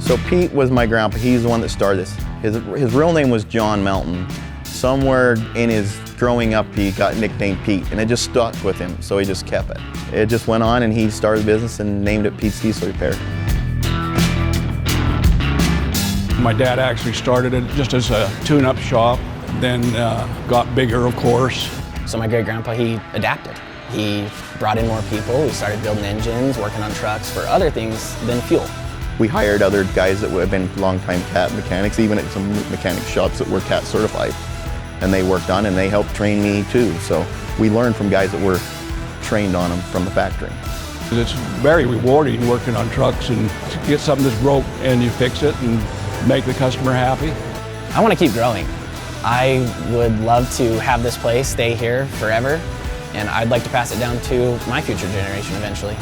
So Pete was my grandpa. He's the one that started this. His real name was John Melton. Somewhere in his growing up, he got nicknamed Pete, and it just stuck with him, so he just kept it. It just went on, and he started the business and named it Pete's Diesel Repair. My dad actually started it just as a tune-up shop, then got bigger, of course. So my great-grandpa, he adapted. He brought in more people. We started building engines, working on trucks for other things than fuel. We hired other guys that would have been longtime Cat mechanics, even at some mechanic shops that were Cat certified. And they worked on it, and they helped train me too. So we learned from guys that were trained on them from the factory. It's very rewarding working on trucks and get something that's broke and you fix it and make the customer happy. I want to keep growing. I would love to have this place stay here forever, and I'd like to pass it down to my future generation eventually.